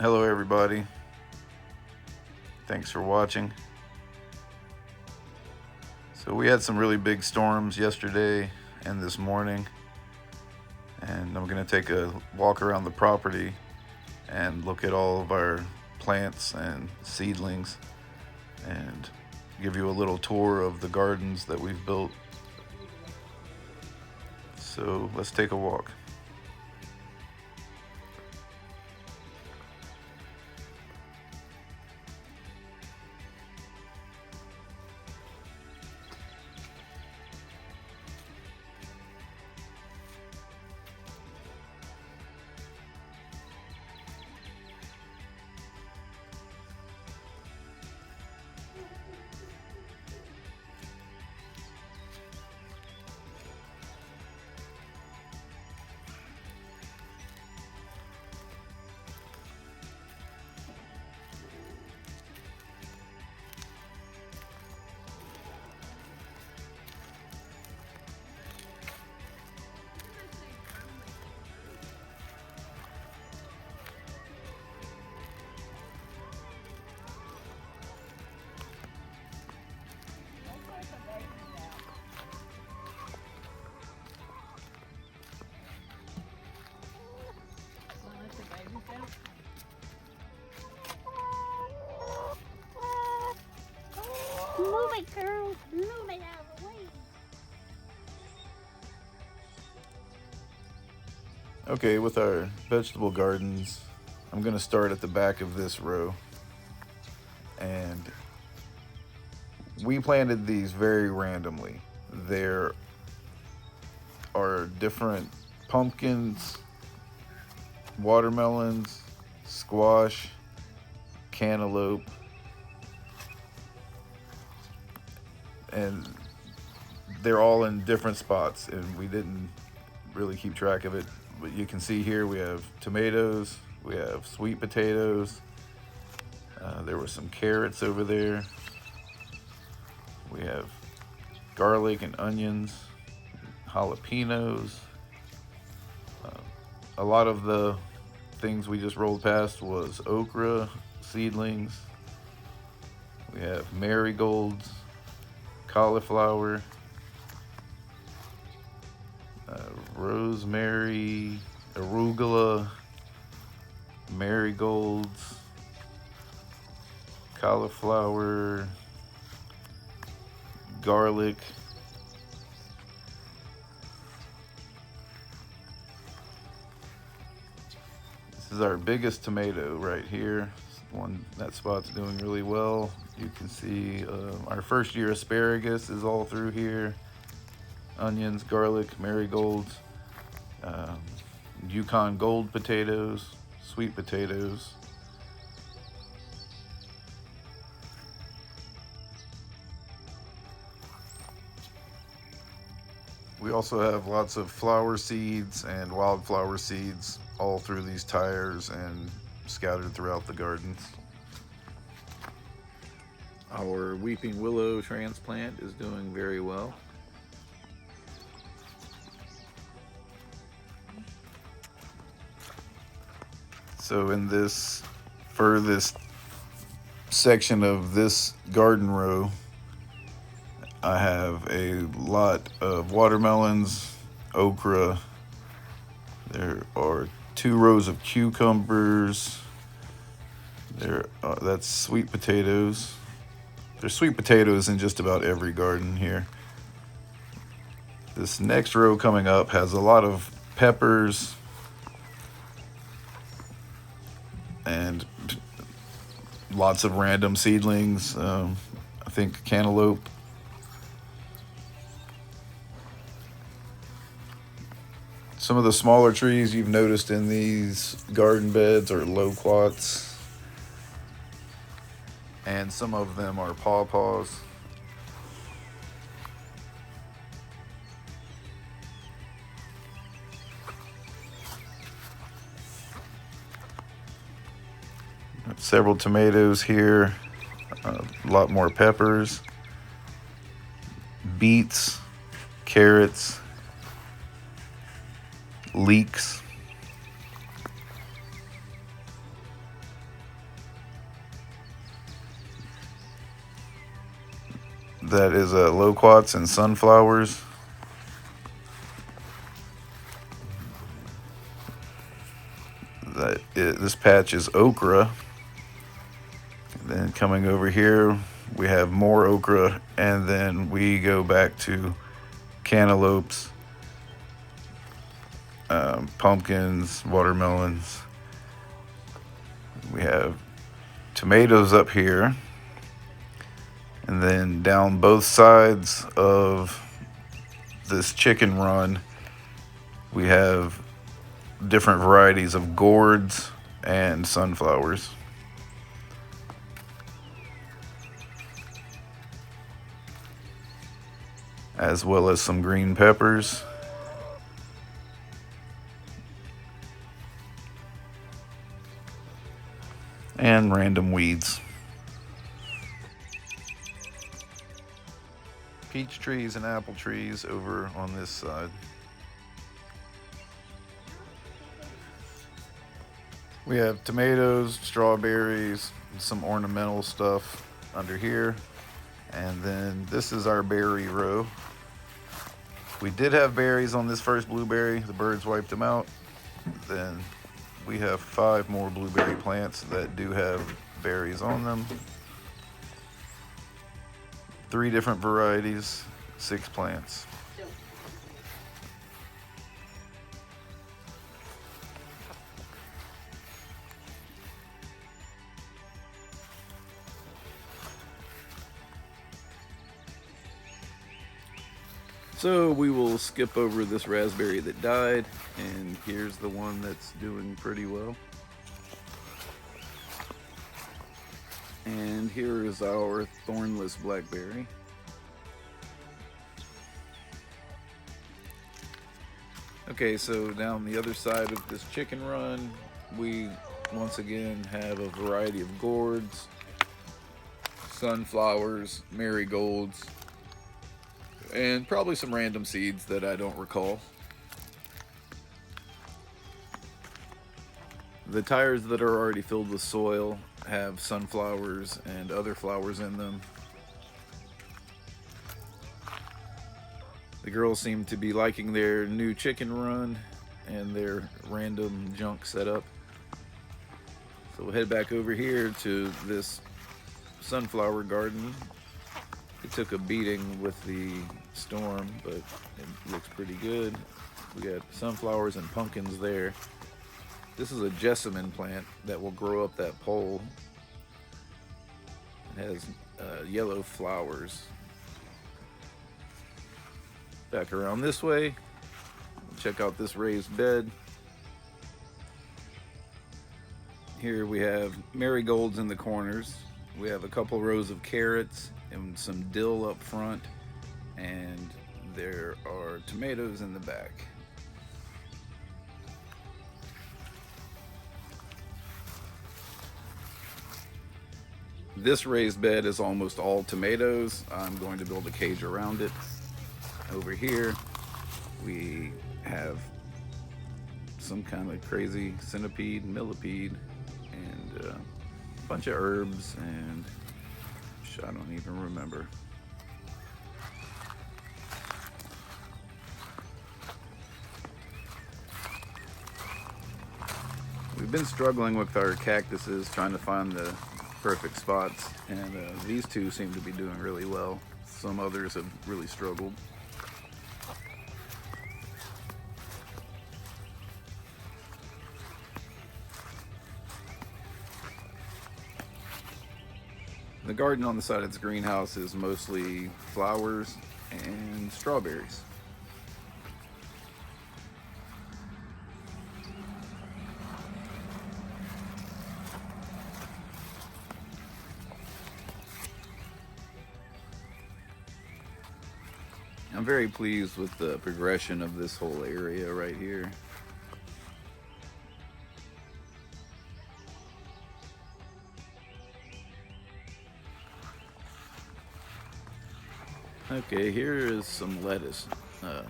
Hello everybody, thanks for watching. So we had some really big storms yesterday and this morning, and I'm going to take a walk around the property and look at all of our plants and seedlings and give you a little tour of the gardens that we've built. So let's take a walk. Move it, girl. Move it out of the way. Okay, with our vegetable gardens, I'm going to start at the back of this row. And we planted these very randomly. There are different pumpkins, watermelons, squash, cantaloupe, and they're all in different spots, and we didn't really keep track of it. But you can see here we have tomatoes, we have sweet potatoes, there were some carrots over there, we have garlic and onions, jalapenos. A lot of the things we just rolled past was okra seedlings. We have marigolds, cauliflower, rosemary, arugula, marigolds, cauliflower, garlic, this is our biggest tomato right here. That spot's doing really well. You can see our first year asparagus is all through here. Onions, garlic, marigolds, Yukon gold potatoes, sweet potatoes. We also have lots of flower seeds and wildflower seeds all through these tires and scattered throughout the gardens. Our weeping willow transplant is doing very well. So in this furthest section of this garden row, I have a lot of watermelons, okra. There are 2 rows of cucumbers. That's sweet potatoes. There's sweet potatoes in just about every garden here. This next row coming up has a lot of peppers and lots of random seedlings. I think cantaloupe. Some of the smaller trees you've noticed in these garden beds are loquats, and some of them are pawpaws. Several tomatoes here, a lot more peppers, beets, carrots, leeks. that is loquats and sunflowers. This patch is okra. And then coming over here, we have more okra, and then we go back to cantaloupes, pumpkins, watermelons. We have tomatoes up here, and then down both sides of this chicken run, we have different varieties of gourds and sunflowers. As well as some green peppers. And random weeds. Peach trees and apple trees over on this side. We have tomatoes, strawberries, some ornamental stuff under here. And then this is our berry row. We did have berries on this first blueberry. The birds wiped them out. Then we have 5 more blueberry plants that do have berries on them. 3 different varieties, 6 plants. So we will skip over this raspberry that died, and here's the one that's doing pretty well. And here is our thornless blackberry. Okay, so down the other side of this chicken run, we once again have a variety of gourds, sunflowers, marigolds, and probably some random seeds that I don't recall. The tires that are already filled with soil have sunflowers and other flowers in them. The girls seem to be liking their new chicken run and their random junk setup. So we'll head back over here to this sunflower garden. It took a beating with the storm, but it looks pretty good. We got sunflowers and pumpkins there. This is a jessamine plant that will grow up that pole. It has yellow flowers. Back around this way, check out this raised bed. Here we have marigolds in the corners. We have a couple rows of carrots and some dill up front, and there are tomatoes in the back. This raised bed is almost all tomatoes. I'm going to build a cage around it. Over here we have some kind of crazy centipede, millipede, and a bunch of herbs, and I don't even remember. We've been struggling with our cactuses, trying to find the perfect spots, and these two seem to be doing really well. Some others have really struggled. The garden on the side of this greenhouse is mostly flowers and strawberries. I'm very pleased with the progression of this whole area right here. Okay, here is some lettuce. I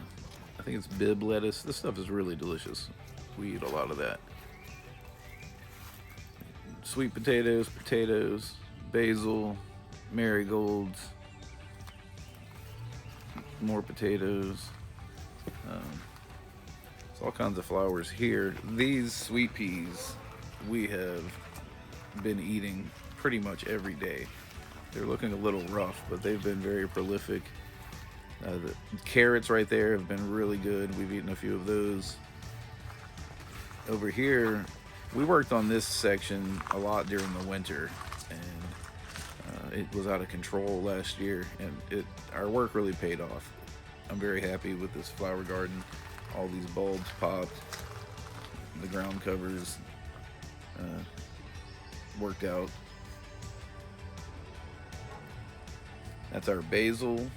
think it's bib lettuce. This stuff is really delicious. We eat a lot of that. Sweet potatoes, basil, marigolds, more potatoes. There's all kinds of flowers here. These sweet peas we have been eating pretty much every day. They're looking a little rough, but they've been very prolific. The carrots right there have been really good. We've eaten a few of those. Over here, we worked on this section a lot during the winter, and it was out of control last year, and our work really paid off. I'm very happy with this flower garden. All these bulbs popped, the ground covers worked out. That's our basil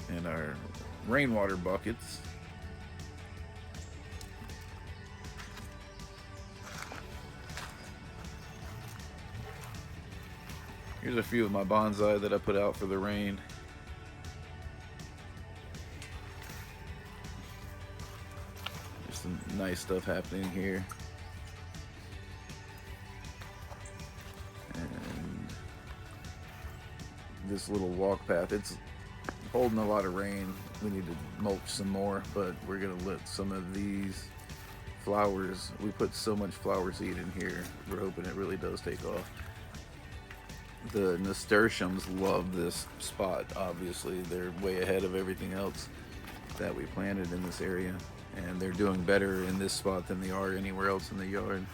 and our rainwater buckets. Here's a few of my bonsai that I put out for the rain. There's some nice stuff happening here. And this little walk path, it's holding a lot of rain. We need to mulch some more, but we're gonna let some of these flowers, we put so much flower seed in here, we're hoping it really does take off. The nasturtiums love this spot. Obviously, they're way ahead of everything else that we planted in this area, and they're doing better in this spot than they are anywhere else in the yard.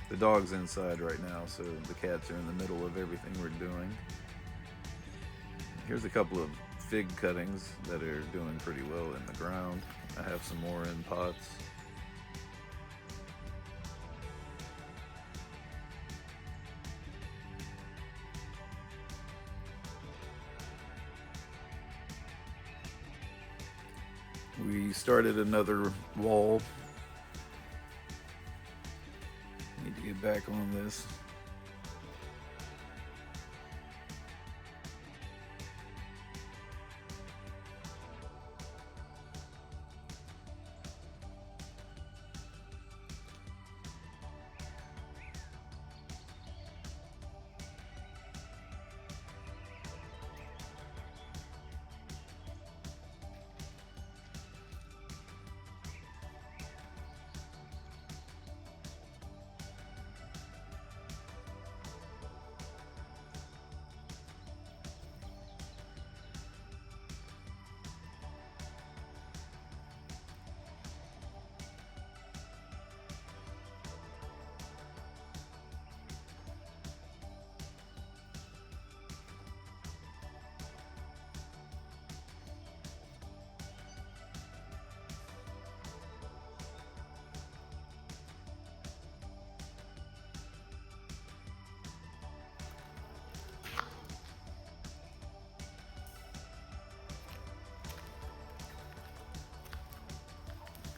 The dog's inside right now, so the cats are in the middle of everything we're doing. Here's a couple of fig cuttings that are doing pretty well in the ground. I have some more in pots. We started another wall. Need to get back on this.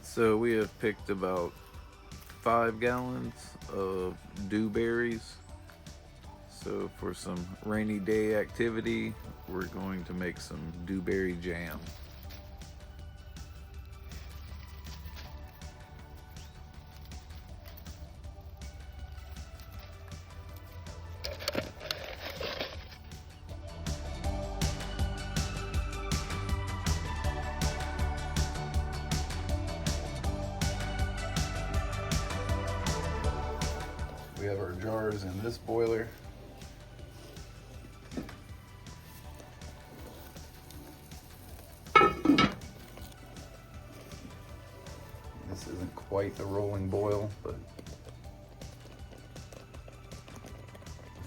So we have picked about 5 gallons of dewberries. So for some rainy day activity, we're going to make some dewberry jam. We have our jars in this boiler. This isn't quite a rolling boil, but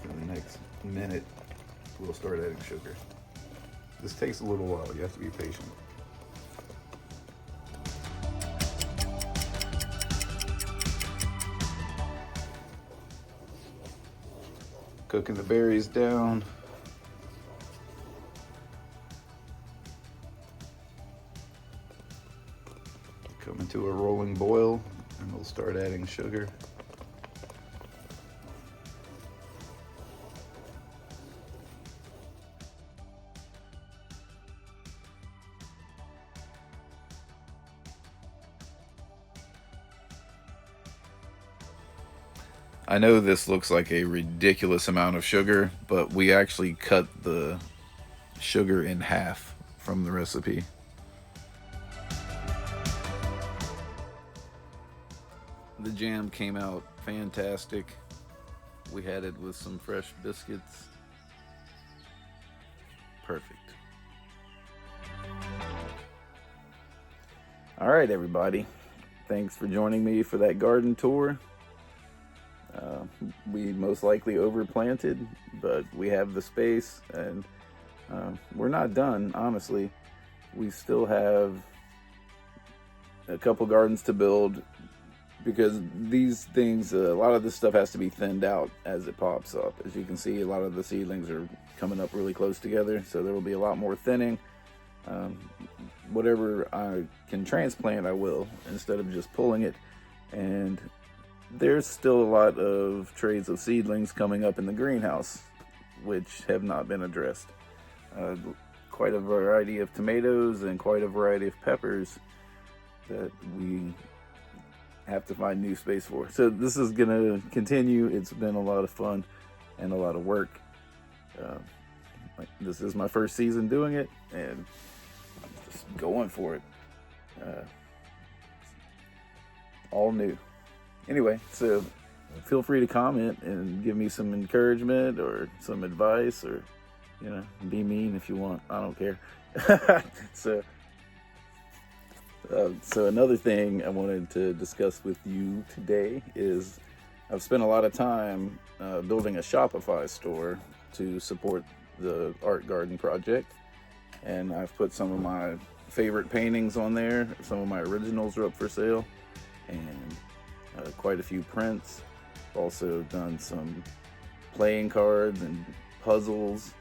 in the next minute, we'll start adding sugar. This takes a little while, you have to be patient. Cooking the berries down. Coming to a rolling boil, and we'll start adding sugar. I know this looks like a ridiculous amount of sugar, but we actually cut the sugar in half from the recipe. The jam came out fantastic. We had it with some fresh biscuits. Perfect. All right, everybody. Thanks for joining me for that garden tour. We most likely overplanted, but we have the space, and we're not done, honestly. We still have a couple gardens to build, because these things, a lot of this stuff has to be thinned out as it pops up. As you can see, a lot of the seedlings are coming up really close together, so there will be a lot more thinning. Whatever I can transplant, I will, instead of just pulling it. And there's still a lot of trays of seedlings coming up in the greenhouse, which have not been addressed. Quite a variety of tomatoes and quite a variety of peppers that we have to find new space for. So this is gonna continue. It's been a lot of fun and a lot of work. This is my first season doing it, and I'm just going for it. All new. Anyway, so feel free to comment and give me some encouragement or some advice, or, you know, be mean if you want. I don't care. So another thing I wanted to discuss with you today is I've spent a lot of time building a Shopify store to support the Art Garden project, and I've put some of my favorite paintings on there. Some of my originals are up for sale, and quite a few prints. Also done some playing cards and puzzles,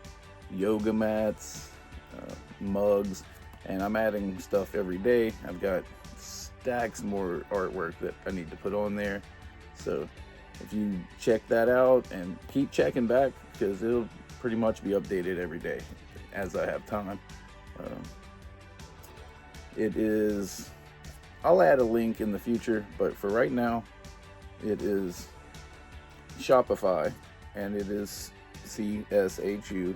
yoga mats, mugs, and I'm adding stuff every day. I've got stacks more artwork that I need to put on there. So if you check that out and keep checking back, because it'll pretty much be updated every day as I have time. I'll add a link in the future, but for right now, it is Shopify, and it is CSHU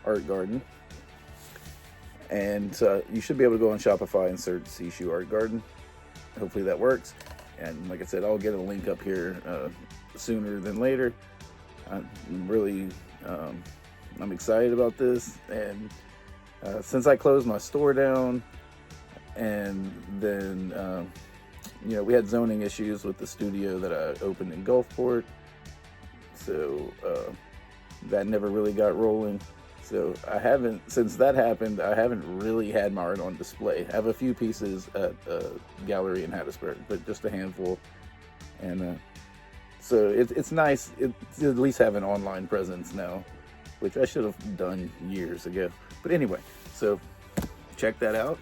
Art Garden. And you should be able to go on Shopify and search CSHU Art Garden. Hopefully that works. And like I said, I'll get a link up here sooner than later. I'm excited about this. And since I closed my store down, and then we had zoning issues with the studio that I opened in Gulfport, so that never really got rolling. So since that happened, I haven't really had my art on display. I have a few pieces at a gallery in Hattiesburg, but just a handful. And so it's nice to at least have an online presence now, which I should have done years ago. But anyway, so check that out.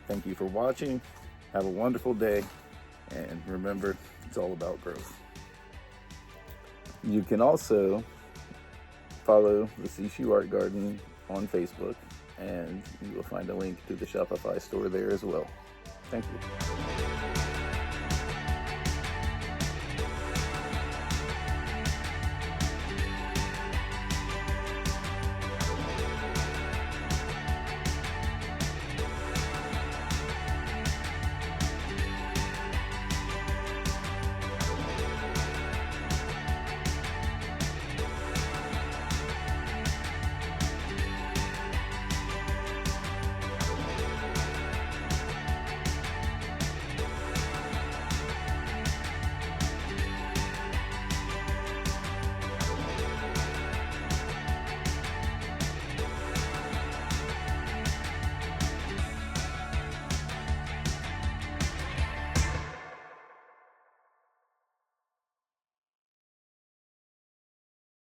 Thank you for watching. Have a wonderful day. And remember, it's all about growth. You can also follow the CSHU Art Garden on Facebook, and you will find a link to the Shopify store there as well. Thank you.